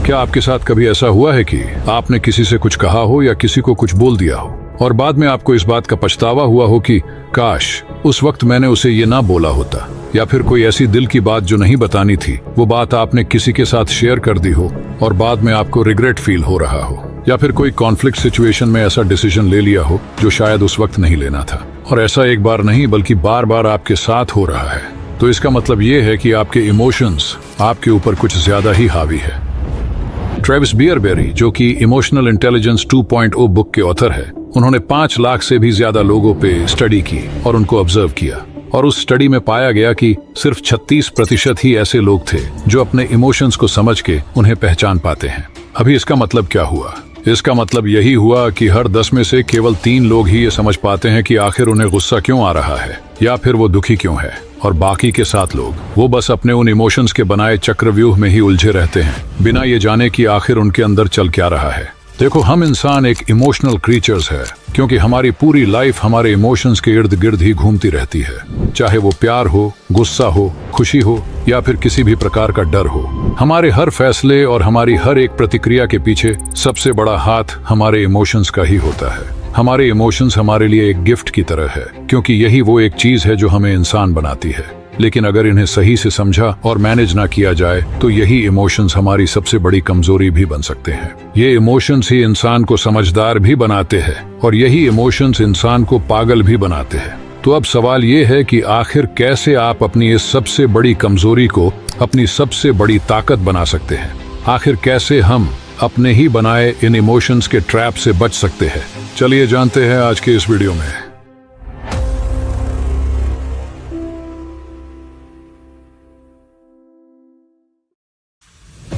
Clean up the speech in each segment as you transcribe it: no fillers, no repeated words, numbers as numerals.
क्या आपके साथ कभी ऐसा हुआ है कि आपने किसी से कुछ कहा हो या किसी को कुछ बोल दिया हो और बाद में आपको इस बात का पछतावा हुआ हो कि काश उस वक्त मैंने उसे ये ना बोला होता, या फिर कोई ऐसी दिल की बात जो नहीं बतानी थी वो बात आपने किसी के साथ शेयर कर दी हो और बाद में आपको रिग्रेट फील हो रहा हो, या फिर कोई कॉन्फ्लिक्ट सिचुएशन में ऐसा डिसीजन ले लिया हो जो शायद उस वक्त नहीं लेना था, और ऐसा एक बार नहीं बल्कि बार बार आपके साथ हो रहा है। तो इसका मतलब ये है कि आपके इमोशंस आपके ऊपर कुछ ज्यादा ही हावी है। ट्रेविस बियरबेरी, जो कि इमोशनल इंटेलिजेंस 2.0 बुक के ऑथर है, उन्होंने 5 लाख से भी ज्यादा लोगों पे स्टडी की और उनको ऑब्जर्व किया, और उस स्टडी में पाया गया कि सिर्फ 36% ही ऐसे लोग थे जो अपने इमोशंस को समझ के उन्हें पहचान पाते हैं। अभी इसका मतलब क्या हुआ? इसका मतलब यही हुआ कि हर 10 में से केवल 3 लोग ही ये समझ पाते हैं कि आखिर उन्हें गुस्सा क्यों आ रहा है या फिर वो दुखी क्यों है, और बाकी के 7 लोग वो बस अपने उन इमोशंस के बनाए चक्रव्यूह में ही उलझे रहते हैं बिना ये जाने कि आखिर उनके अंदर चल क्या रहा है। देखो, हम इंसान एक इमोशनल क्रीचर्स है, क्योंकि हमारी पूरी लाइफ हमारे इमोशंस के इर्द गिर्द ही घूमती रहती है, चाहे वो प्यार हो, गुस्सा हो, खुशी हो या फिर किसी भी प्रकार का डर हो। हमारे हर फैसले और हमारी हर एक प्रतिक्रिया के पीछे सबसे बड़ा हाथ हमारे इमोशंस का ही होता है। हमारे इमोशंस हमारे लिए एक गिफ्ट की तरह है, क्योंकि यही वो एक चीज है जो हमें इंसान बनाती है। लेकिन अगर इन्हें सही से समझा और मैनेज ना किया जाए तो यही इमोशंस हमारी सबसे बड़ी कमजोरी भी बन सकते हैं। ये इमोशंस ही इंसान को समझदार भी बनाते हैं और यही इमोशंस इंसान को पागल भी बनाते हैं। तो अब सवाल ये है कि आखिर कैसे आप अपनी इस सबसे बड़ी कमजोरी को अपनी सबसे बड़ी ताकत बना सकते हैं? आखिर कैसे हम अपने ही बनाए इन इमोशंस के ट्रैप से बच सकते हैं? चलिए जानते हैं आज के इस वीडियो में।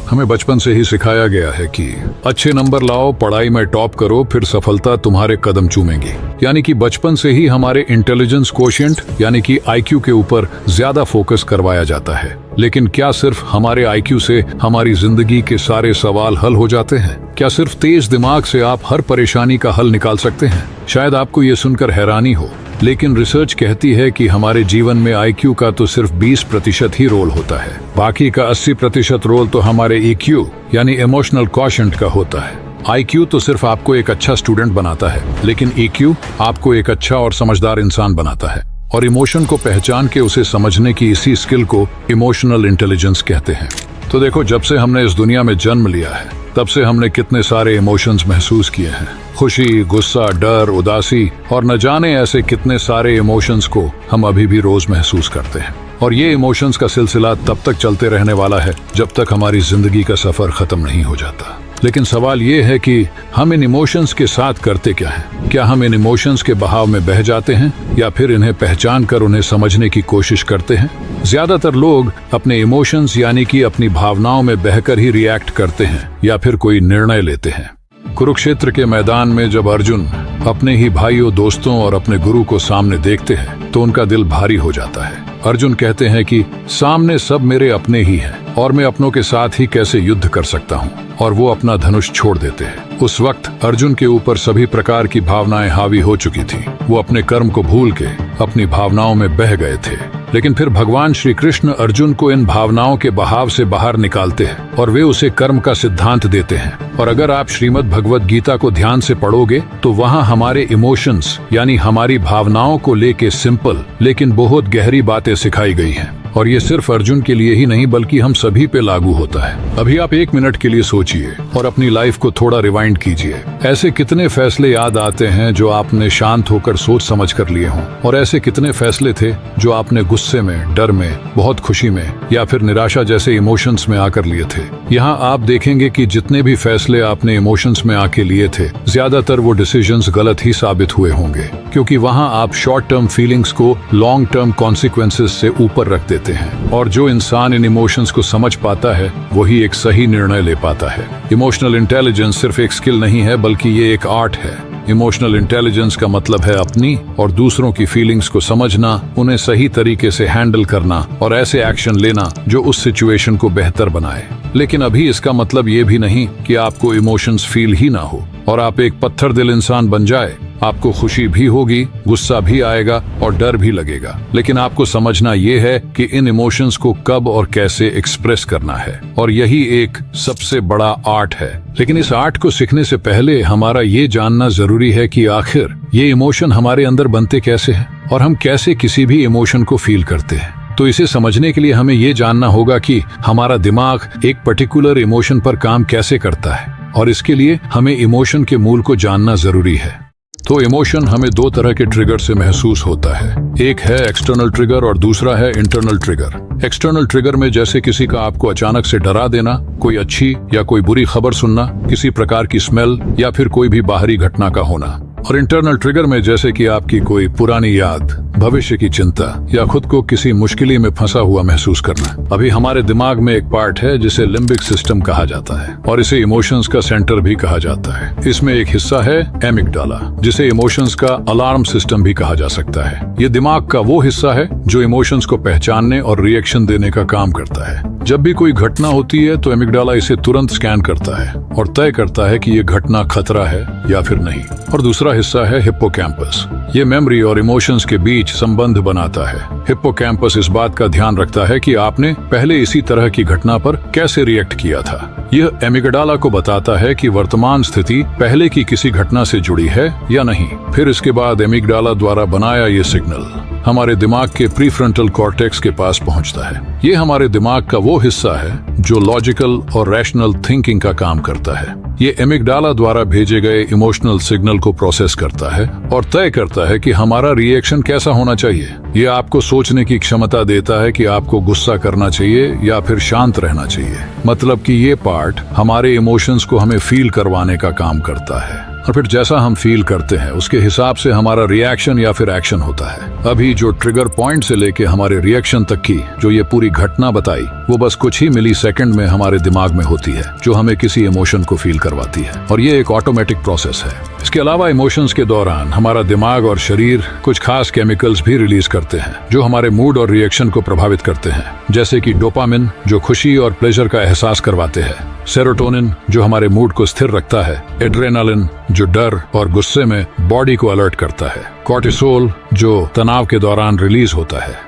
हमें बचपन से ही सिखाया गया है कि अच्छे नंबर लाओ, पढ़ाई में टॉप करो, फिर सफलता तुम्हारे कदम चूमेगी। यानी कि बचपन से ही हमारे इंटेलिजेंस कोशिएंट यानी कि IQ के ऊपर ज्यादा फोकस करवाया जाता है। लेकिन क्या सिर्फ हमारे IQ से हमारी जिंदगी के सारे सवाल हल हो जाते हैं? क्या सिर्फ तेज दिमाग से आप हर परेशानी का हल निकाल सकते हैं? शायद आपको ये सुनकर हैरानी हो, लेकिन रिसर्च कहती है कि हमारे जीवन में IQ का तो सिर्फ 20% ही रोल होता है। बाकी का 80% रोल तो हमारे EQ यानी इमोशनल क्वोशिएंट का होता है। IQ तो सिर्फ आपको एक अच्छा स्टूडेंट बनाता है, लेकिन EQ आपको एक अच्छा और समझदार इंसान बनाता है। और इमोशन को पहचान के उसे समझने की इसी स्किल को इमोशनल इंटेलिजेंस कहते हैं। तो देखो, जब से हमने इस दुनिया में जन्म लिया है तब से हमने कितने सारे इमोशंस महसूस किए हैं। खुशी, गुस्सा, डर, उदासी और न जाने ऐसे कितने सारे इमोशंस को हम अभी भी रोज महसूस करते हैं। और ये इमोशंस का सिलसिला तब तक चलते रहने वाला है जब तक हमारी जिंदगी का सफर खत्म नहीं हो जाता। लेकिन सवाल ये है कि हम इन इमोशंस के साथ करते क्या हैं? क्या हम इन इमोशंस के बहाव में बह जाते हैं या फिर इन्हें पहचान कर उन्हें समझने की कोशिश करते हैं? ज्यादातर लोग अपने इमोशंस यानी कि अपनी भावनाओं में बहकर ही रिएक्ट करते हैं या फिर कोई निर्णय लेते हैं। कुरुक्षेत्र के मैदान में जब अर्जुन अपने ही भाइयों, दोस्तों और अपने गुरु को सामने देखते हैं तो उनका दिल भारी हो जाता है। अर्जुन कहते हैं कि सामने सब मेरे अपने ही हैं और मैं अपनों के साथ ही कैसे युद्ध कर सकता हूँ, और वो अपना धनुष छोड़ देते हैं। उस वक्त अर्जुन के ऊपर सभी प्रकार की भावनाएं हावी हो चुकी थी। वो अपने कर्म को भूल के अपनी भावनाओं में बह गए थे। लेकिन फिर भगवान श्री कृष्ण अर्जुन को इन भावनाओं के बहाव से बाहर निकालते हैं और वे उसे कर्म का सिद्धांत देते हैं। और अगर आप श्रीमद् भगवद गीता को ध्यान से पढ़ोगे तो वहाँ हमारे इमोशंस यानी हमारी भावनाओं को लेके सिंपल लेकिन बहुत गहरी बातें सिखाई गई हैं। और ये सिर्फ अर्जुन के लिए ही नहीं बल्कि हम सभी पे लागू होता है। अभी आप 1 मिनट के लिए सोचिए और अपनी लाइफ को थोड़ा रिवाइंड कीजिए। ऐसे कितने फैसले याद आते हैं जो आपने शांत होकर सोच समझ कर लिए हों, और ऐसे कितने फैसले थे जो आपने गुस्से में, डर में, बहुत खुशी में या फिर निराशा जैसे इमोशंस में आकर लिए थे? यहाँ आप देखेंगे कि जितने भी फैसले आपने इमोशंस में आके लिए थे, ज्यादातर वो डिसीजंस गलत ही साबित हुए होंगे, क्योंकि वहाँ आप शॉर्ट टर्म फीलिंग्स को लॉन्ग टर्म कॉन्सिक्वेंसेस से ऊपर रख देते हैं। और जो इंसान इन इमोशंस को समझ पाता है वही एक सही निर्णय ले पाता है। इमोशनल इंटेलिजेंस सिर्फ एक स्किल नहीं है बल्कि ये एक आर्ट है। इमोशनल इंटेलिजेंस का मतलब है अपनी और दूसरों की फीलिंग्स को समझना, उन्हें सही तरीके से हैंडल करना और ऐसे एक्शन लेना जो उस सिचुएशन को बेहतर बनाए। लेकिन अभी इसका मतलब ये भी नहीं कि आपको इमोशंस फील ही ना हो और आप एक पत्थर दिल इंसान बन जाए। आपको खुशी भी होगी, गुस्सा भी आएगा और डर भी लगेगा, लेकिन आपको समझना ये है कि इन इमोशंस को कब और कैसे एक्सप्रेस करना है, और यही एक सबसे बड़ा आर्ट है। लेकिन इस आर्ट को सीखने से पहले हमारा ये जानना जरूरी है कि आखिर ये इमोशन हमारे अंदर बनते कैसे हैं और हम कैसे किसी भी इमोशन को फील करते हैं। तो इसे समझने के लिए हमें ये जानना होगा कि हमारा दिमाग एक पर्टिकुलर इमोशन पर काम कैसे करता है, और इसके लिए हमें इमोशन के मूल को जानना जरूरी है। तो इमोशन हमें दो तरह के ट्रिगर से महसूस होता है, एक है एक्सटर्नल ट्रिगर और दूसरा है इंटरनल ट्रिगर। एक्सटर्नल ट्रिगर में जैसे किसी का आपको अचानक से डरा देना, कोई अच्छी या कोई बुरी खबर सुनना, किसी प्रकार की स्मेल या फिर कोई भी बाहरी घटना का होना। और इंटरनल ट्रिगर में जैसे कि आपकी कोई पुरानी याद, भविष्य की चिंता या खुद को किसी मुश्किल में फंसा हुआ महसूस करना। अभी हमारे दिमाग में एक पार्ट है जिसे लिम्बिक सिस्टम कहा जाता है और इसे इमोशंस का सेंटर भी कहा जाता है। इसमें एक हिस्सा है एमिगडाला, जिसे इमोशंस का अलार्म सिस्टम भी कहा जा सकता है। ये दिमाग का वो हिस्सा है जो इमोशंस को पहचानने और रिएक्शन देने का काम करता है। जब भी कोई घटना होती है तो एमिगडाला इसे तुरंत स्कैन करता है और तय करता है कि ये घटना खतरा है या फिर नहीं। और दूसरा हिस्सा है हिप्पोकैम्पस। ये मेमोरी और इमोशंस के बीच संबंध बनाता है। हिप्पोकैम्पस इस बात का ध्यान रखता है कि आपने पहले इसी तरह की घटना पर कैसे रिएक्ट किया था। यह एमिगडाला को बताता है कि वर्तमान स्थिति पहले की किसी घटना से जुड़ी है या नहीं। फिर इसके बाद एमिगडाला द्वारा बनाया ये सिग्नल हमारे दिमाग के प्रीफ्रंटल कॉर्टेक्स के पास पहुंचता है। ये हमारे दिमाग का वो हिस्सा है जो लॉजिकल और रैशनल थिंकिंग का काम करता है। ये एमिगडाला द्वारा भेजे गए इमोशनल सिग्नल को प्रोसेस करता है और तय करता है कि हमारा रिएक्शन कैसा होना चाहिए। ये आपको सोचने की क्षमता देता है कि आपको गुस्सा करना चाहिए या फिर शांत रहना चाहिए। मतलब कि ये पार्ट हमारे इमोशंस को हमें फील करवाने का काम करता है, और फिर जैसा हम फील करते हैं उसके हिसाब से हमारा रिएक्शन या फिर एक्शन होता है। अभी जो ट्रिगर पॉइंट से लेके हमारे रिएक्शन तक की जो ये पूरी घटना बताई, वो बस कुछ ही मिली सेकेंड में हमारे दिमाग में होती है, जो हमें किसी इमोशन को फील करवाती है, और ये एक ऑटोमेटिक प्रोसेस है। इसके अलावा इमोशंस के दौरान हमारा दिमाग और शरीर कुछ खास केमिकल्स भी रिलीज करते हैं जो हमारे मूड और रिएक्शन को प्रभावित करते हैं, जैसे कि डोपामिन जो खुशी और प्लेजर का एहसास करवाते हैं, सेरोटोनिन जो हमारे मूड को स्थिर रखता है, एड्रेनालिन जो डर और गुस्से में बॉडी को अलर्ट करता है, कॉर्टिसोल जो तनाव के दौरान रिलीज होता है।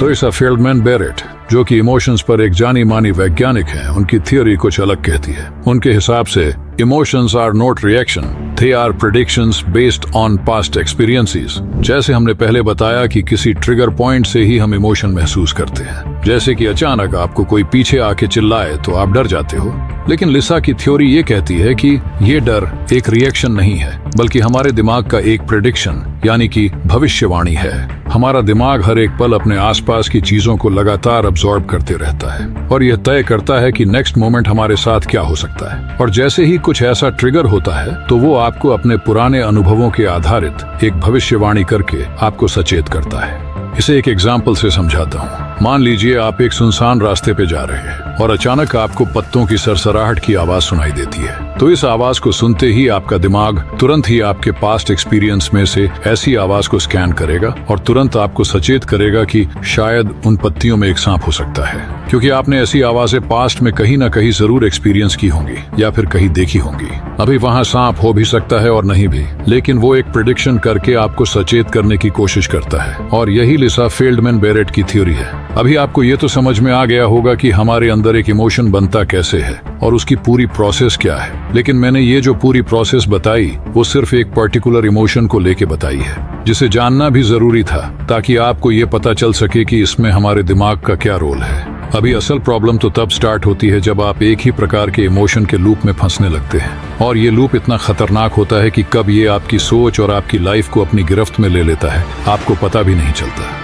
लुइसा फील्डमैन बेरेट जो कि इमोशंस पर एक जानी मानी वैज्ञानिक हैं, उनकी थियोरी कुछ अलग कहती है। उनके हिसाब से emotions are not reaction, they are predictions based on past experiences. जैसे हमने पहले बताया कि किसी ट्रिगर पॉइंट से ही हम इमोशन महसूस करते हैं। जैसे कि अचानक आपको कोई पीछे आके चिल्लाए तो आप डर जाते हो, लेकिन लिसा की थ्योरी ये कहती है कि ये डर एक रिएक्शन नहीं है, बल्कि हमारे दिमाग का एक प्रेडिक्शन यानी कि भविष्यवाणी है। हमारा दिमाग हर एक पल अपने आसपास की चीजों को लगातार अब्सॉर्ब करते रहता है और यह तय करता है कि नेक्स्ट मोमेंट हमारे साथ क्या हो सकता है। और जैसे ही कुछ ऐसा ट्रिगर होता है तो वो आपको अपने पुराने अनुभवों के आधारित एक भविष्यवाणी करके आपको सचेत करता है। इसे एक एग्जाम्पल से समझाता हूँ। मान लीजिए आप एक सुनसान रास्ते पे जा रहे हैं और अचानक आपको पत्तों की सरसराहट की आवाज सुनाई देती है। तो इस आवाज को सुनते ही आपका दिमाग तुरंत ही आपके पास्ट एक्सपीरियंस में से ऐसी आवाज को स्कैन करेगा और तुरंत आपको सचेत करेगा कि शायद उन पत्तियों में एक सांप हो सकता है, क्योंकि आपने ऐसी आवाजें पास्ट में कहीं ना कहीं जरूर एक्सपीरियंस की होंगी या फिर कहीं देखी होंगी। अभी वहाँ सांप हो भी सकता है और नहीं भी, लेकिन वो एक प्रेडिक्शन करके आपको सचेत करने की कोशिश करता है। और यही लिसा फील्डमैन बेरेट की थ्योरी है। अभी आपको ये तो समझ में आ गया होगा कि हमारे अंदर एक इमोशन बनता कैसे है और उसकी पूरी प्रोसेस क्या है, लेकिन मैंने ये जो पूरी प्रोसेस बताई वो सिर्फ एक पर्टिकुलर इमोशन को लेके बताई है, जिसे जानना भी जरूरी था ताकि आपको ये पता चल सके कि इसमें हमारे दिमाग का क्या रोल है। अभी असल प्रॉब्लम तो तब स्टार्ट होती है जब आप एक ही प्रकार के इमोशन के लूप में फंसने लगते हैं, और ये लूप इतना खतरनाक होता है कि कब ये आपकी सोच और आपकी लाइफ को अपनी गिरफ्त में ले लेता है आपको पता भी नहीं चलता।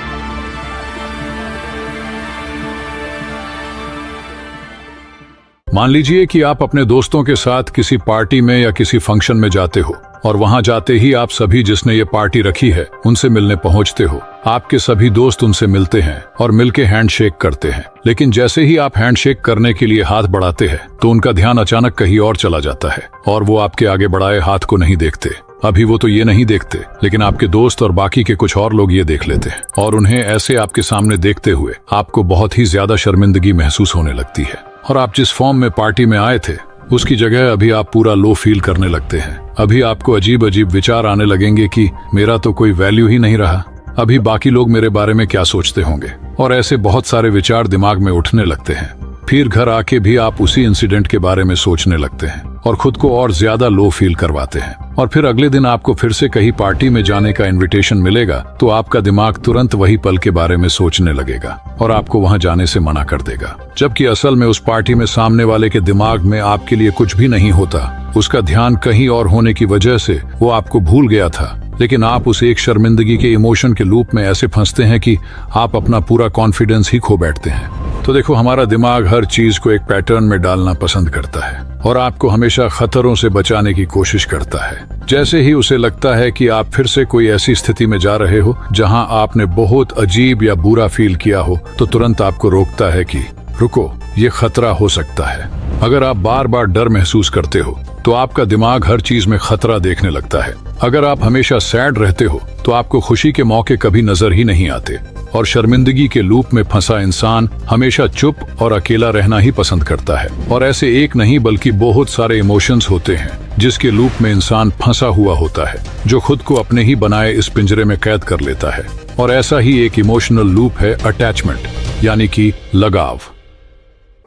मान लीजिए कि आप अपने दोस्तों के साथ किसी पार्टी में या किसी फंक्शन में जाते हो और वहां जाते ही आप सभी जिसने ये पार्टी रखी है उनसे मिलने पहुंचते हो। आपके सभी दोस्त उनसे मिलते हैं और मिलके हैंडशेक करते हैं, लेकिन जैसे ही आप हैंडशेक करने के लिए हाथ बढ़ाते हैं तो उनका ध्यान अचानक कहीं और चला जाता है और वो आपके आगे बढ़ाए हाथ को नहीं देखते। अभी वो तो ये नहीं देखते, लेकिन आपके दोस्त और बाकी के कुछ और लोग ये देख लेते हैं और उन्हें ऐसे आपके सामने देखते हुए आपको बहुत ही ज्यादा शर्मिंदगी महसूस होने लगती है। और आप जिस फॉर्म में पार्टी में आए थे उसकी जगह अभी आप पूरा लो फील करने लगते हैं। अभी आपको अजीब अजीब विचार आने लगेंगे कि मेरा तो कोई वैल्यू ही नहीं रहा, अभी बाकी लोग मेरे बारे में क्या सोचते होंगे, और ऐसे बहुत सारे विचार दिमाग में उठने लगते हैं। फिर घर आके भी आप उसी इंसिडेंट के बारे में सोचने लगते हैं और खुद को और ज्यादा लो फील करवाते हैं। और फिर अगले दिन आपको फिर से कहीं पार्टी में जाने का इनविटेशन मिलेगा तो आपका दिमाग तुरंत वही पल के बारे में सोचने लगेगा और आपको वहां जाने से मना कर देगा, जबकि असल में उस पार्टी में सामने वाले के दिमाग में आपके लिए कुछ भी नहीं होता। उसका ध्यान कहीं और होने की वजह से वो आपको भूल गया था, लेकिन आप उस एक शर्मिंदगी के इमोशन के लूप में ऐसे फंसते हैं कि आप अपना पूरा कॉन्फिडेंस ही खो बैठते हैं। तो देखो, हमारा दिमाग हर चीज को एक पैटर्न में डालना पसंद करता है और आपको हमेशा खतरों से बचाने की कोशिश करता है। जैसे ही उसे लगता है कि आप फिर से कोई ऐसी स्थिति में जा रहे हो जहां आपने बहुत अजीब या बुरा फील किया हो, तो तुरंत आपको रोकता है कि रुको, ये खतरा हो सकता है। अगर आप बार बार डर महसूस करते हो तो आपका दिमाग हर चीज में खतरा देखने लगता है। अगर आप हमेशा सैड रहते हो तो आपको खुशी के मौके कभी नजर ही नहीं आते, और शर्मिंदगी के लूप में फंसा इंसान हमेशा चुप और अकेला रहना ही पसंद करता है। और ऐसे एक नहीं बल्कि बहुत सारे इमोशंस होते हैं जिसके लूप में इंसान फंसा हुआ होता है, जो खुद को अपने ही बनाए इस पिंजरे में कैद कर लेता है। और ऐसा ही एक इमोशनल लूप है अटैचमेंट, यानी कि लगाव।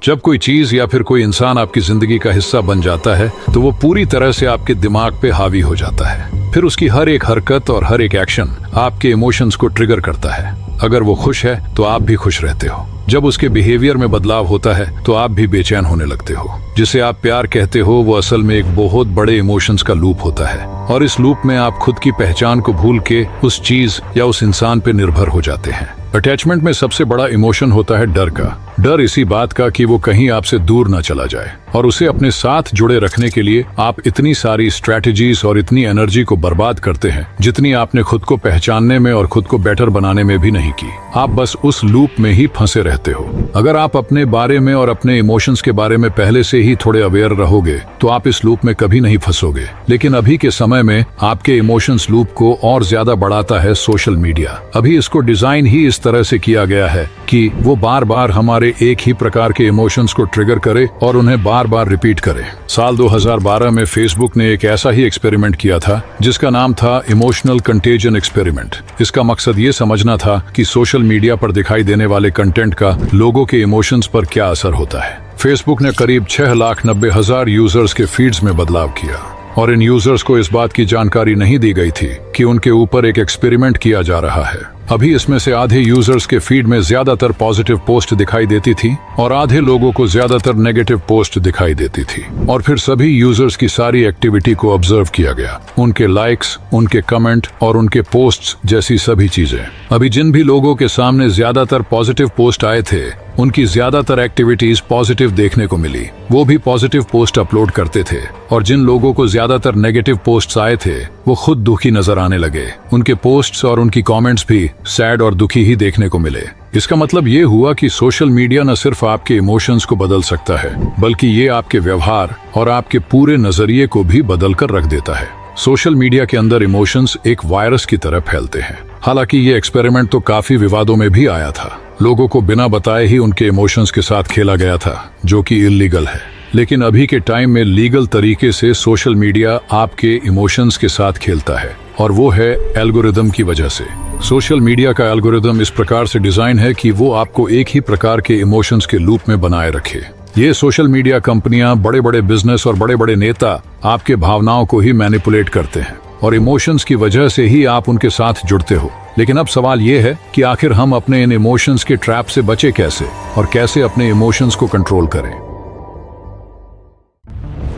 जब कोई चीज या फिर कोई इंसान आपकी जिंदगी का हिस्सा बन जाता है तो वो पूरी तरह से आपके दिमाग पे हावी हो जाता है। फिर उसकी हर एक हरकत और हर एक एक्शन आपके इमोशंस को ट्रिगर करता है। अगर वो खुश है तो आप भी खुश रहते हो, जब उसके बिहेवियर में बदलाव होता है तो आप भी बेचैन होने लगते हो। जिसे आप प्यार कहते हो वो असल में एक बहुत बड़े इमोशंस का लूप होता है, और इस लूप में आप खुद की पहचान को भूल के उस चीज या उस इंसान पे निर्भर हो जाते हैं। अटैचमेंट में सबसे बड़ा इमोशन होता है डर का। डर इसी बात का कि वो कहीं आपसे दूर न चला जाए, और उसे अपने साथ जुड़े रखने के लिए आप इतनी सारी स्ट्रैटेजीज और इतनी एनर्जी को बर्बाद करते हैं जितनी आपने खुद को पहचानने में और खुद को बेटर बनाने में भी नहीं की। आप बस उस लूप में ही फंसे रहते हो। अगर आप अपने बारे में और अपने इमोशंस के बारे में पहले से ही थोड़े अवेयर रहोगे तो आप इस लूप में कभी नहीं फंसोगे। लेकिन अभी के समय में आपके इमोशंस लूप को और ज्यादा बढ़ाता है सोशल मीडिया। अभी इसको डिजाइन ही इस तरह से किया गया है कि वो बार बार हमारे एक ही प्रकार के इमोशंस को ट्रिगर करे और उन्हें बार बार रिपीट करे। साल 2012 में फेसबुक ने एक ऐसा ही एक्सपेरिमेंट किया था जिसका नाम था इमोशनल कंटेजन एक्सपेरिमेंट। इसका मकसद ये समझना था कि सोशल मीडिया पर दिखाई देने वाले कंटेंट का लोगों के इमोशंस पर क्या असर होता है। फेसबुक ने करीब 6,90,000 यूजर्स के फीड्स में बदलाव किया, और इन यूजर्स को इस बात की जानकारी नहीं दी गई थी कि उनके ऊपर एक एक्सपेरिमेंट किया जा रहा है। अभी इसमें से आधे यूजर्स के फीड में ज्यादातर पॉजिटिव पोस्ट दिखाई देती थी और आधे लोगों को ज्यादातर नेगेटिव पोस्ट दिखाई देती थी। और फिर सभी यूजर्स की सारी एक्टिविटी को ऑब्जर्व किया गया, उनके लाइक्स, उनके कमेंट और उनके पोस्ट्स जैसी सभी चीजें। अभी जिन भी लोगों के सामने ज्यादातर पॉजिटिव पोस्ट आए थे उनकी ज्यादातर एक्टिविटीज पॉजिटिव देखने को मिली, वो भी पॉजिटिव पोस्ट अपलोड करते थे। और जिन लोगों को ज्यादातर नेगेटिव पोस्ट्स आए थे वो खुद दुखी नजर आने लगे, उनके पोस्ट्स और उनकी कमेंट्स भी सैड और दुखी ही देखने को मिले। इसका मतलब ये हुआ कि सोशल मीडिया न सिर्फ आपके इमोशंस को बदल सकता है बल्कि ये आपके व्यवहार और आपके पूरे नजरिए को भी बदल कर रख देता है। सोशल मीडिया के अंदर इमोशंस एक वायरस की तरह फैलते हैं। हालांकि ये एक्सपेरिमेंट तो काफी विवादों में भी आया था। लोगों को बिना बताए ही उनके इमोशंस के साथ खेला गया था, जो कि इलीगल है। लेकिन अभी के टाइम में लीगल तरीके से सोशल मीडिया आपके इमोशंस के साथ खेलता है, और वो है एल्गोरिदम की वजह से। सोशल मीडिया का एल्गोरिदम इस प्रकार से डिजाइन है कि वो आपको एक ही प्रकार के इमोशंस के लूप में बनाए रखे। ये सोशल मीडिया कंपनियां, बड़े बड़े बिजनेस और बड़े बड़े नेता आपके भावनाओं को ही मैनिपुलेट करते हैं, और इमोशंस की वजह से ही आप उनके साथ जुड़ते हो। लेकिन अब सवाल ये है कि आखिर हम अपने इन इमोशंस के ट्रैप से बचे कैसे, और कैसे अपने इमोशंस को कंट्रोल करें।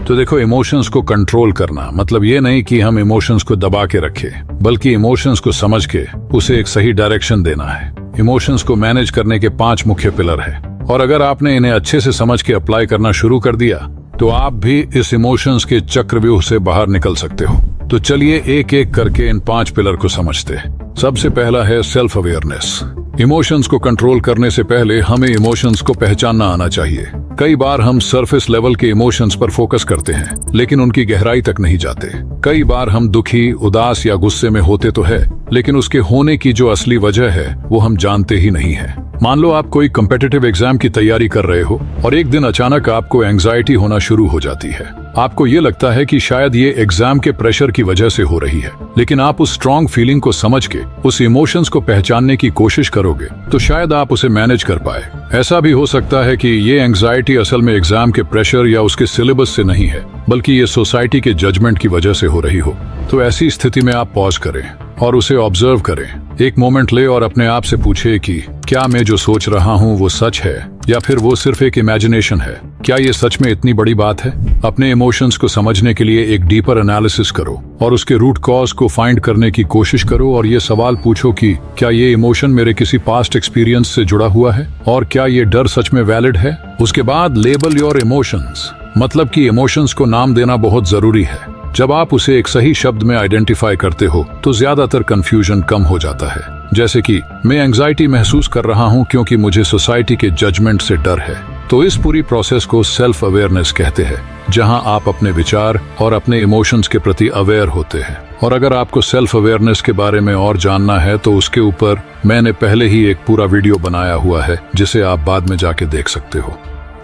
तो देखो, इमोशंस को कंट्रोल करना मतलब ये नहीं कि हम इमोशंस को दबा के रखें, बल्कि इमोशंस को समझ के उसे एक सही डायरेक्शन देना है। इमोशंस को मैनेज करने के 5 मुख्य पिलर हैं, और अगर आपने इन्हें अच्छे से समझ के अप्लाई करना शुरू कर दिया तो आप भी इस इमोशंस के चक्रव्यूह से बाहर निकल सकते हो। तो चलिए एक एक करके इन 5 पिलर को समझते हैं। सबसे पहला है सेल्फ अवेयरनेस। इमोशंस को कंट्रोल करने से पहले हमें इमोशंस को पहचानना आना चाहिए। कई बार हम सरफेस लेवल के इमोशंस पर फोकस करते हैं लेकिन उनकी गहराई तक नहीं जाते। कई बार हम दुखी, उदास या गुस्से में होते तो है, लेकिन उसके होने की जो असली वजह है वो हम जानते ही नहीं है। मान लो आप कोई कम्पिटिटिव एग्जाम की तैयारी कर रहे हो और एक दिन अचानक आपको एंजाइटी होना शुरू हो जाती है। आपको ये लगता है कि शायद ये एग्जाम के प्रेशर की वजह से हो रही है, लेकिन आप उस स्ट्रॉन्ग फीलिंग को समझ के उस इमोशंस को पहचानने की कोशिश करोगे तो शायद आप उसे मैनेज कर पाए। ऐसा भी हो सकता है कि ये एंजाइटी असल में एग्जाम के प्रेशर या उसके सिलेबस से नहीं है, बल्कि ये सोसाइटी के जजमेंट की वजह से हो रही हो। तो ऐसी स्थिति में आप पॉज करें और उसे ऑब्जर्व करें। एक मोमेंट ले और अपने आप से पूछे कि क्या मैं जो सोच रहा हूँ वो सच है या फिर वो सिर्फ एक इमेजिनेशन है। क्या ये सच में इतनी बड़ी बात है? अपने इमोशंस को समझने के लिए एक डीपर एनालिसिस करो और उसके रूट कॉज को फाइंड करने की कोशिश करो और ये सवाल पूछो कि क्या ये इमोशन मेरे किसी पास्ट एक्सपीरियंस से जुड़ा हुआ है और क्या ये डर सच में वैलिड है। उसके बाद लेबल योर इमोशंस, मतलब कि इमोशंस को नाम देना बहुत जरूरी है। जब आप उसे एक सही शब्द में आइडेंटिफाई करते हो तो ज्यादातर कंफ्यूजन कम हो जाता है। जैसे कि मैं एंजाइटी महसूस कर रहा हूँ क्योंकि मुझे सोसाइटी के जजमेंट से डर है। तो इस पूरी प्रोसेस को सेल्फ अवेयरनेस कहते हैं, जहां आप अपने विचार और अपने इमोशंस के प्रति अवेयर होते हैं। और अगर आपको सेल्फ अवेयरनेस के बारे में और जानना है तो उसके ऊपर मैंने पहले ही एक पूरा वीडियो बनाया हुआ है, जिसे आप बाद में जाके देख सकते हो।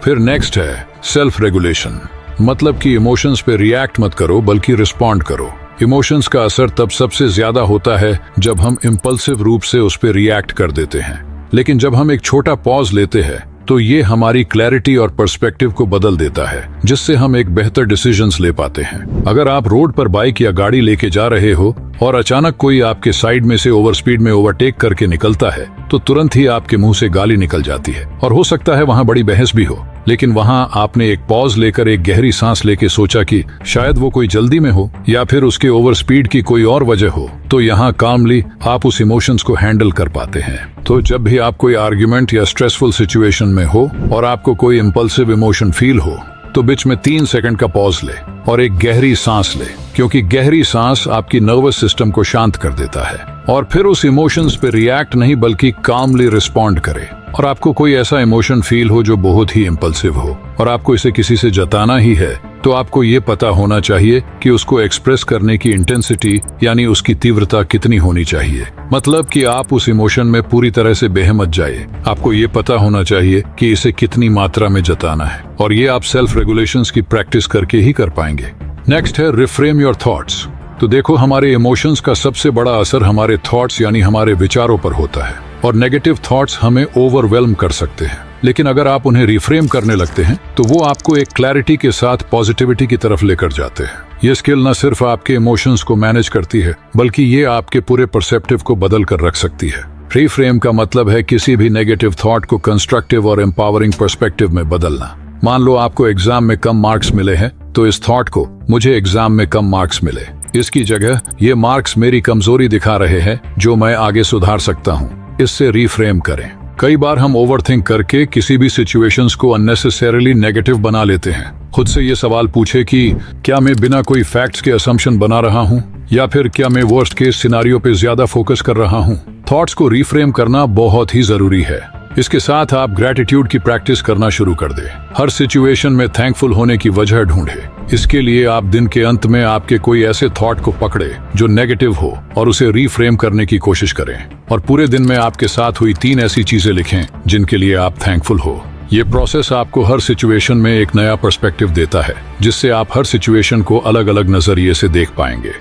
फिर नेक्स्ट है सेल्फ रेगुलेशन, मतलब कि इमोशंस पे रिएक्ट मत करो बल्कि रिस्पॉन्ड करो। इमोशंस का असर तब सबसे ज्यादा होता है जब हम इम्पल्सिव रूप से उस पे रिएक्ट कर देते हैं, लेकिन जब हम एक छोटा पॉज लेते हैं तो ये हमारी क्लैरिटी और पर्सपेक्टिव को बदल देता है, जिससे हम एक बेहतर डिसीजंस ले पाते हैं। अगर आप रोड पर बाइक या गाड़ी लेके जा रहे हो और अचानक कोई आपके साइड में से ओवर स्पीड में ओवरटेक करके निकलता है तो तुरंत ही आपके मुंह से गाली निकल जाती है और हो सकता है वहां बड़ी बहस भी हो, लेकिन वहां आपने एक पॉज लेकर एक गहरी सांस लेके सोचा कि शायद वो कोई जल्दी में हो या फिर उसके ओवर स्पीड की कोई और वजह हो, तो यहाँ कामली आप उस इमोशंस को हैंडल कर पाते हैं। तो जब भी आप कोई आर्ग्यूमेंट या स्ट्रेसफुल सिचुएशन में हो और आपको कोई इम्पल्सिव इमोशन फील हो तो बीच में 3 सेकंड का पॉज ले और एक गहरी सांस ले, क्योंकि गहरी सांस आपकी नर्वस सिस्टम को शांत कर देता है। और फिर उस इमोशंस पे रिएक्ट नहीं बल्कि कामली रिस्पॉन्ड करे। और आपको कोई ऐसा इमोशन फील हो जो बहुत ही इम्पल्सिव हो और आपको इसे किसी से जताना ही है, तो आपको ये पता होना चाहिए कि उसको एक्सप्रेस करने की इंटेंसिटी यानी उसकी तीव्रता कितनी होनी चाहिए। मतलब कि आप उस इमोशन में पूरी तरह से बह मत जाइए। आपको ये पता होना चाहिए कि इसे कितनी मात्रा में जताना है, और ये आप सेल्फ रेगुलेशंस की प्रैक्टिस करके ही कर पाएंगे। नेक्स्ट है रिफ्रेम योर थॉट्स। तो देखो, हमारे इमोशंस का सबसे बड़ा असर हमारे थॉट्स यानी हमारे विचारों पर होता है, और नेगेटिव थॉट्स हमें ओवरवेल्म कर सकते हैं। लेकिन अगर आप उन्हें रिफ्रेम करने लगते हैं तो वो आपको एक क्लैरिटी के साथ पॉजिटिविटी की तरफ लेकर जाते हैं। ये स्किल न सिर्फ आपके इमोशंस को मैनेज करती है, बल्कि ये आपके पूरे परसेप्टिव को बदल कर रख सकती है। रिफ्रेम का मतलब है किसी भी नेगेटिव थॉट को कंस्ट्रक्टिव और एम्पावरिंग पर्सपेक्टिव में बदलना। मान लो आपको एग्जाम में कम मार्क्स मिले हैं, तो इस थॉट को मुझे एग्जाम में कम मार्क्स मिले, इसकी जगह ये मार्क्स मेरी कमजोरी दिखा रहे हैं जो मैं आगे सुधार सकता हूँ, इससे रिफ्रेम करें। कई बार हम ओवरथिंक करके किसी भी सिचुएशंस को अननेसेसरीली नेगेटिव बना लेते हैं। खुद से ये सवाल पूछे कि क्या मैं बिना कोई फैक्ट्स के असम्पशन बना रहा हूँ, या फिर क्या मैं वर्स्ट केस सिनारियो पे ज्यादा फोकस कर रहा हूँ। थॉट्स को रिफ्रेम करना बहुत ही जरूरी है। इसके साथ आप ग्रेटिट्यूड की प्रैक्टिस करना शुरू कर दें। हर सिचुएशन में थैंकफुल होने की वजह ढूंढे। इसके लिए आप दिन के अंत में आपके कोई ऐसे थॉट को पकड़े जो नेगेटिव हो और उसे रिफ्रेम करने की कोशिश करें, और पूरे दिन में आपके साथ हुई 3 ऐसी चीजें लिखें जिनके लिए आप थैंकफुल हो। ये प्रोसेस आपको हर सिचुएशन में एक नया पर्सपेक्टिव देता है, जिससे आप हर सिचुएशन को अलग अलग नजरिए से देख पाएंगे।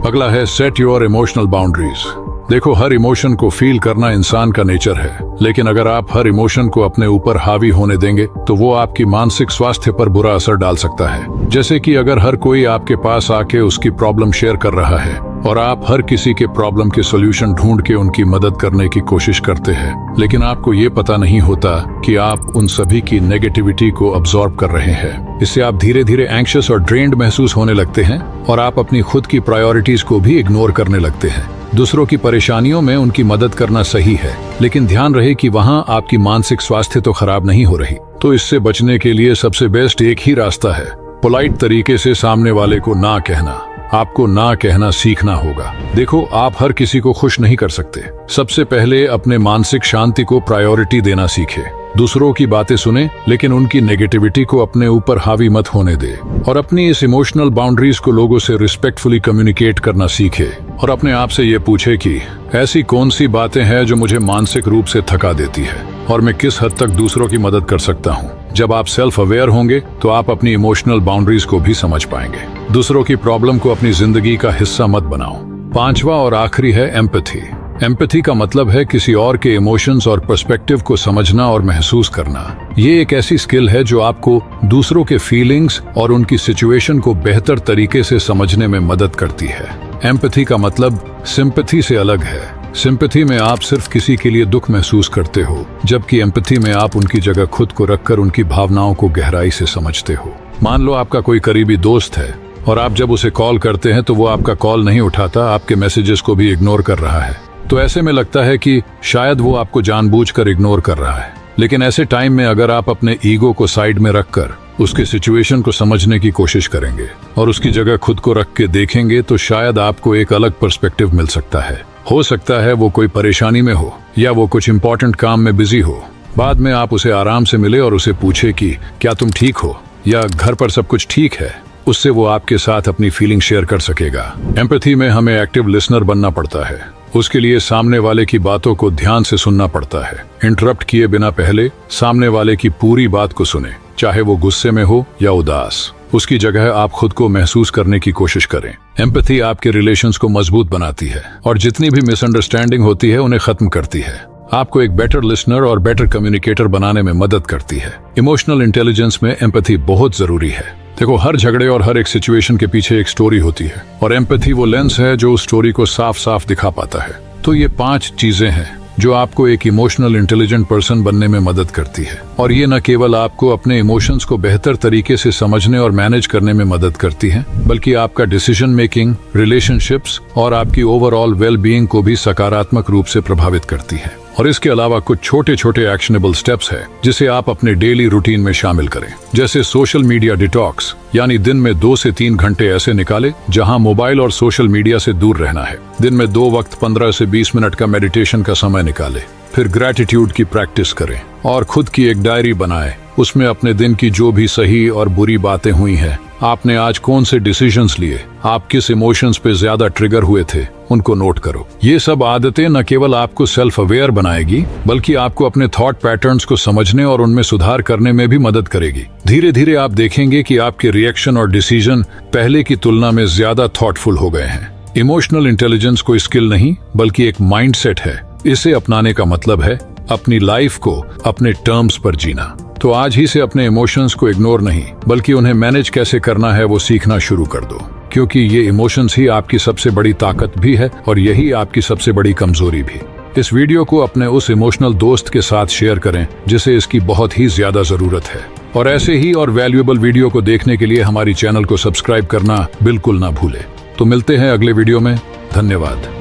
अगला है सेट योर इमोशनल बाउंड्रीज। देखो, हर इमोशन को फील करना इंसान का नेचर है, लेकिन अगर आप हर इमोशन को अपने ऊपर हावी होने देंगे तो वो आपकी मानसिक स्वास्थ्य पर बुरा असर डाल सकता है। जैसे कि अगर हर कोई आपके पास आके उसकी प्रॉब्लम शेयर कर रहा है और आप हर किसी के प्रॉब्लम के सॉल्यूशन ढूंढ के उनकी मदद करने की कोशिश करते हैं, लेकिन आपको ये पता नहीं होता कि आप उन सभी की नेगेटिविटी को अब्सॉर्ब कर रहे हैं। इससे आप धीरे धीरे एंग्शियस और ड्रेन्ड महसूस होने लगते हैं और आप अपनी खुद की प्रायोरिटीज को भी इग्नोर करने लगते हैं। दूसरों की परेशानियों में उनकी मदद करना सही है, लेकिन ध्यान रहे कि वहाँ आपकी मानसिक स्वास्थ्य तो खराब नहीं हो रही। तो इससे बचने के लिए सबसे बेस्ट एक ही रास्ता है, पोलाइट तरीके से सामने वाले को ना कहना। आपको ना कहना सीखना होगा। देखो, आप हर किसी को खुश नहीं कर सकते। सबसे पहले अपने मानसिक शांति को प्रायोरिटी देना सीखे। दूसरों की बातें सुने, लेकिन उनकी नेगेटिविटी को अपने ऊपर हावी मत होने दे। और अपनी इस इमोशनल बाउंड्रीज को लोगों से रिस्पेक्टफुली कम्युनिकेट करना सीखे। और अपने आप से ये पूछे कि ऐसी कौन सी बातें हैं जो मुझे मानसिक रूप से थका देती है और मैं किस हद तक दूसरों की मदद कर सकता हूँ। जब आप सेल्फ अवेयर होंगे तो आप अपनी इमोशनल बाउंड्रीज को भी समझ पाएंगे। दूसरों की प्रॉब्लम को अपनी जिंदगी का हिस्सा मत बनाओ। पांचवा और आखिरी है एम्पैथी। एम्पैथी का मतलब है किसी और के इमोशंस और पर्सपेक्टिव को समझना और महसूस करना। ये एक ऐसी स्किल है जो आपको दूसरों के फीलिंग्स और उनकी सिचुएशन को बेहतर तरीके से समझने में मदद करती है। एम्पैथी का मतलब सिंपैथी से अलग है। सिंपैथी में आप सिर्फ किसी के लिए दुख महसूस करते हो, जबकि एम्पैथी में आप उनकी जगह खुद को रखकर उनकी भावनाओं को गहराई से समझते हो। मान लो आपका कोई करीबी दोस्त है और आप जब उसे कॉल करते हैं तो वो आपका कॉल नहीं उठाता, आपके मैसेजेस को भी इग्नोर कर रहा है। तो ऐसे में लगता है कि शायद वो आपको जानबूझकर इग्नोर कर रहा है। लेकिन ऐसे टाइम में अगर आप अपने ईगो को साइड में रखकर उसके सिचुएशन को समझने की कोशिश करेंगे और उसकी जगह खुद को रख के देखेंगे तो शायद आपको एक अलग पर्सपेक्टिव मिल सकता है। हो सकता है वो कोई परेशानी में हो या वो कुछ इंपॉर्टेंट काम में बिजी हो। बाद में आप उसे आराम से मिले और उसे पूछे कि क्या तुम ठीक हो या घर पर सब कुछ ठीक है। उससे वो आपके साथ अपनी फीलिंग शेयर कर सकेगा। एम्पैथी में हमें एक्टिव लिसनर बनना पड़ता है। उसके लिए सामने वाले की बातों को ध्यान से सुनना पड़ता है। इंटरप्ट किए बिना पहले सामने वाले की पूरी बात को सुने, चाहे वो गुस्से में हो या उदास। उसकी जगह आप खुद को महसूस करने की कोशिश करें। एम्पैथी आपके रिलेशंस को मजबूत बनाती है और जितनी भी मिसअंडरस्टैंडिंग होती है उन्हें खत्म करती है। आपको एक बेटर लिसनर और बेटर कम्युनिकेटर बनाने में मदद करती है। इमोशनल इंटेलिजेंस में एम्पैथी बहुत जरूरी है। देखो, हर झगड़े और हर एक सिचुएशन के पीछे एक स्टोरी होती है और एम्पैथी वो लेंस है जो उस स्टोरी को साफ साफ दिखा पाता है। तो ये 5 चीजें हैं जो आपको एक इमोशनल इंटेलिजेंट पर्सन बनने में मदद करती है। और ये न केवल आपको अपने इमोशंस को बेहतर तरीके से समझने और मैनेज करने में मदद करती है, बल्कि आपका डिसीजन मेकिंग, रिलेशनशिप्स और आपकी ओवरऑल वेल बीइंग को भी सकारात्मक रूप से प्रभावित करती है। और इसके अलावा कुछ छोटे छोटे एक्शनेबल स्टेप्स है जिसे आप अपने डेली रूटीन में शामिल करें। जैसे सोशल मीडिया डिटॉक्स, यानी दिन में 2 से 3 घंटे ऐसे निकालें जहां मोबाइल और सोशल मीडिया से दूर रहना है। दिन में 2 वक्त 15 से 20 मिनट का मेडिटेशन का समय निकालें। फिर ग्रैटिट्यूड की प्रैक्टिस करें और खुद की एक डायरी बनाएं। उसमें अपने दिन की जो भी सही और बुरी बातें हुई हैं, आपने आज कौन से डिसीजंस लिए, आप किस इमोशंस पे ज्यादा ट्रिगर हुए थे, उनको नोट करो। ये सब आदतें न केवल आपको सेल्फ अवेयर बनाएगी, बल्कि आपको अपने थॉट पैटर्न्स को समझने और उनमें सुधार करने में भी मदद करेगी। धीरे धीरे आप देखेंगे कि आपके रिएक्शन और डिसीजन पहले की तुलना में ज्यादा थॉटफुल हो गए हैं। इमोशनल इंटेलिजेंस कोई स्किल नहीं, बल्कि एक माइंडसेट है। इसे अपनाने का मतलब है अपनी लाइफ को अपने टर्म्स पर जीना। तो आज ही से अपने इमोशंस को इग्नोर नहीं, बल्कि उन्हें मैनेज कैसे करना है वो सीखना शुरू कर दो, क्योंकि ये इमोशंस ही आपकी सबसे बड़ी ताकत भी है और यही आपकी सबसे बड़ी कमजोरी भी। इस वीडियो को अपने उस इमोशनल दोस्त के साथ शेयर करें जिसे इसकी बहुत ही ज्यादा जरूरत है। और ऐसे ही और वैल्यूएबल वीडियो को देखने के लिए हमारी चैनल को सब्सक्राइब करना बिल्कुल ना भूले। तो मिलते हैं अगले वीडियो में। धन्यवाद।